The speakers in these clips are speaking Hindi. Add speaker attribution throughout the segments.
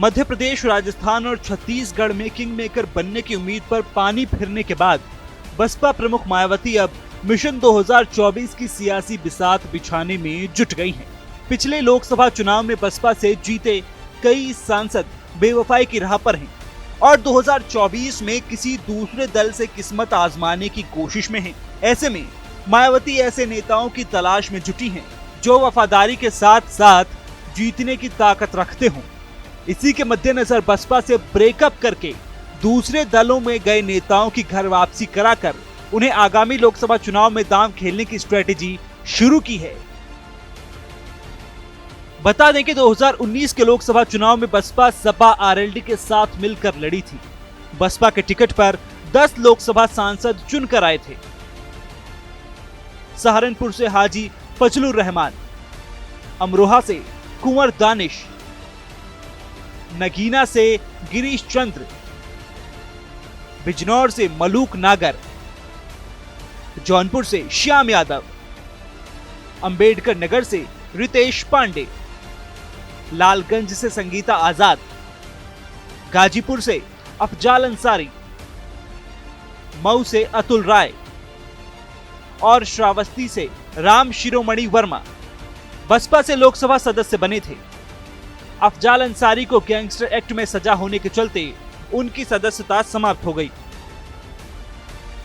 Speaker 1: मध्य प्रदेश, राजस्थान और छत्तीसगढ़ में किंग मेकर बनने की उम्मीद पर पानी फिरने के बाद बसपा प्रमुख मायावती अब मिशन 2024 की सियासी बिसात बिछाने में जुट गई हैं। पिछले लोकसभा चुनाव में बसपा से जीते कई सांसद बेवफाई की राह पर हैं और 2024 में किसी दूसरे दल से किस्मत आजमाने की कोशिश में हैं। ऐसे में मायावती ऐसे नेताओं की तलाश में जुटी हैं जो वफादारी के साथ साथ जीतने की ताकत रखते हों। इसी के मद्देनजर बसपा से ब्रेकअप करके दूसरे दलों में गए नेताओं की घर वापसी कराकर उन्हें आगामी लोकसभा चुनाव में दांव खेलने की स्ट्रेटेजी शुरू की है। बता दें कि 2019 के लोकसभा चुनाव में बसपा सपा आरएलडी के साथ मिलकर लड़ी थी। बसपा के टिकट पर 10 लोकसभा सांसद चुनकर आए थे। सहारनपुर से हाजी फजलुर रहमान, अमरोहा से कुंवर दानिश, नगीना से गिरीश चंद्र, बिजनौर से मलूक नागर, जौनपुर से श्याम यादव, अंबेडकर नगर से रितेश पांडे, लालगंज से संगीता आजाद, गाजीपुर से अफजाल अंसारी, मऊ से अतुल राय और श्रावस्ती से राम शिरोमणि वर्मा बसपा से लोकसभा सदस्य बने थे। अफजाल अंसारी को गैंगस्टर एक्ट में सजा होने के चलते उनकी सदस्यता समाप्त हो गई।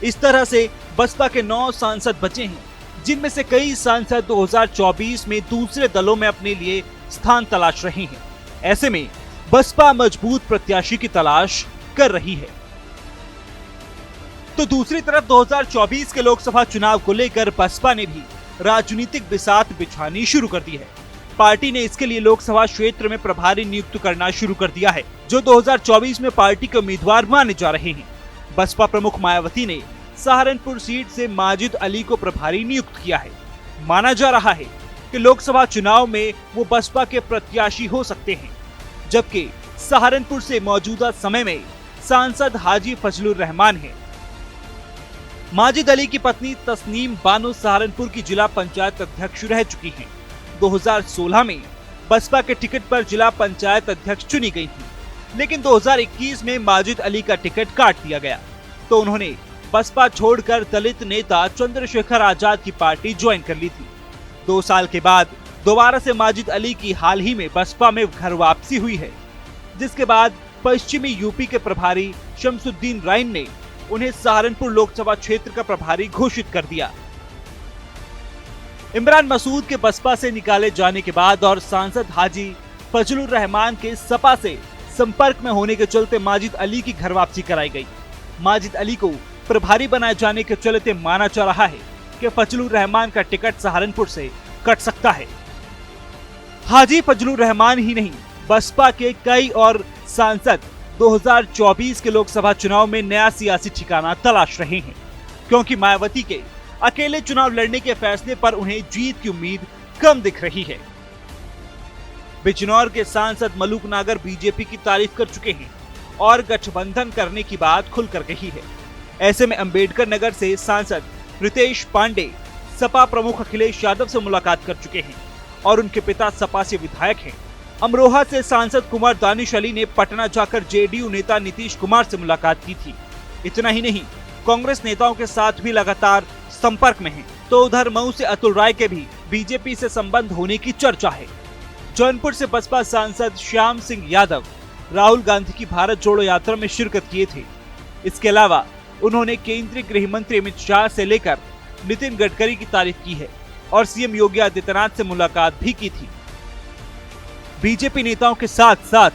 Speaker 1: इस तरह से बसपा के 9 सांसद बचे हैं, जिनमें से कई सांसद 2024 में दूसरे दलों में अपने लिए स्थान तलाश रहे हैं। ऐसे में बसपा मजबूत प्रत्याशी की तलाश कर रही है। तो दूसरी तरफ 2024 के लोकसभा चुनाव को लेकर बसपा ने भी राजनीतिक बिसात बिछानी शुरू कर दी है। पार्टी ने इसके लिए लोकसभा क्षेत्र में प्रभारी नियुक्त करना शुरू कर दिया है, जो 2024 में पार्टी के उम्मीदवार माने जा रहे हैं। बसपा प्रमुख मायावती ने सहारनपुर सीट से माजिद अली को प्रभारी नियुक्त किया है। माना जा रहा है कि लोकसभा चुनाव में वो बसपा के प्रत्याशी हो सकते हैं, जबकि सहारनपुर से मौजूदा समय में सांसद हाजी फजलुर रहमान हैं। माजिद अली की पत्नी तस्नीम बानो सहारनपुर की जिला पंचायत अध्यक्ष रह चुकी हैं। 2016 में बसपा के टिकट पर जिला पंचायत अध्यक्ष चुनी गई थी, लेकिन 2021 में माजिद अली का टिकट काट दिया गया तो उन्होंने बसपा छोड़कर दलित नेता चंद्रशेखर आजाद की पार्टी ज्वाइन कर ली थी। 2 साल के बाद दोबारा से माजिद अली की हाल ही में बसपा में घर वापसी हुई है, जिसके बाद पश्चिमी यूपी के प्रभारी शमसुद्दीन राइन ने उन्हें सहारनपुर लोकसभा क्षेत्र का प्रभारी घोषित कर दिया। इमरान मसूद के बसपा से निकाले जाने के बाद और सांसद हाजी फजलुर रहमान के सपा से संपर्क में होने के चलते माजिद अली की घर वापसी कराई गई। माजिद अली को प्रभारी बनाए जाने के चलते माना जा रहा है कि फजलुर रहमान का टिकट सहारनपुर से कट सकता है। हाजी फजलुर रहमान ही नहीं, बसपा के कई और सांसद 2024 के लोकसभा चुनाव में नया सियासी ठिकाना तलाश रहे हैं, क्योंकि मायावती के अकेले चुनाव लड़ने के फैसले पर उन्हें जीत की उम्मीद कम दिख रही है। बिजनौर के सांसद मलूक नागर बीजेपी की तारीफ कर चुके हैं और गठबंधन करने की बात खुलकर कही है। ऐसे में अंबेडकर नगर से सांसद रितेश पांडे सपा प्रमुख अखिलेश यादव से मुलाकात कर चुके हैं और उनके पिता सपा से विधायक हैं। अमरोहा से सांसद कुंवर दानिश अली ने पटना जाकर जेडीयू नेता नीतीश कुमार से मुलाकात की थी। इतना ही नहीं, कांग्रेस नेताओं के साथ भी लगातार संपर्क में हैं। तो उधर मऊ से अतुल राय के भी बीजेपी से संबंध होने की चर्चा है। जौनपुर से बसपा सांसद श्याम सिंह यादव राहुल गांधी की भारत जोड़ो यात्रा में शिरकत किए थे। इसके अलावा उन्होंने केंद्रीय गृह मंत्री अमित शाह से लेकर नितिन गडकरी की तारीफ की है और सीएम योगी आदित्यनाथ से मुलाकात भी की थी। बीजेपी नेताओं के साथ साथ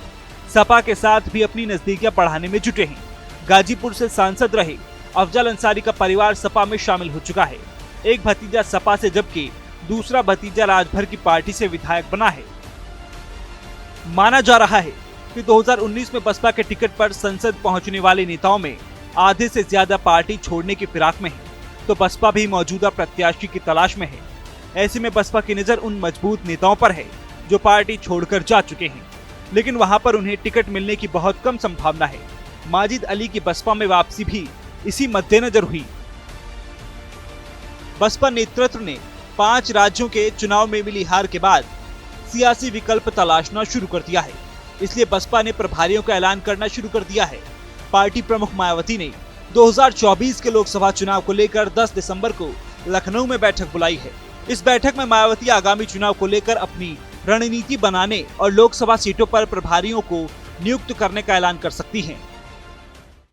Speaker 1: सपा के साथ भी अपनी नजदीकियां बढ़ाने में जुटे हैं। गाजीपुर से सांसद रहे अफजल अंसारी का परिवार सपा में शामिल हो चुका है। एक भतीजा सपा से, जबकि दूसरा भतीजा राजभर की पार्टी से विधायक बना है। माना जा रहा है कि 2019 में बसपा के टिकट पर संसद पहुंचने वाले नेताओं में आधे से ज्यादा पार्टी छोड़ने की फिराक में है, तो बसपा भी मौजूदा प्रत्याशी की तलाश में है। ऐसे में बसपा की नजर उन मजबूत नेताओं पर है जो पार्टी छोड़कर जा चुके हैं, लेकिन वहां पर उन्हें टिकट मिलने की बहुत कम संभावना है। माजिद अली की बसपा में वापसी भी इसी मद्देनजर हुई। बसपा नेतृत्व ने 5 राज्यों के चुनाव में मिली हार के बाद सियासी विकल्प तलाशना शुरू कर दिया है। इसलिए बसपा ने प्रभारियों का ऐलान करना शुरू कर दिया है। पार्टी प्रमुख मायावती ने 2024 के लोकसभा चुनाव को लेकर 10 दिसंबर को लखनऊ में बैठक बुलाई है। इस बैठक में मायावती आगामी चुनाव को लेकर अपनी रणनीति बनाने और लोकसभा सीटों पर प्रभारियों को नियुक्त करने का ऐलान कर सकती हैं।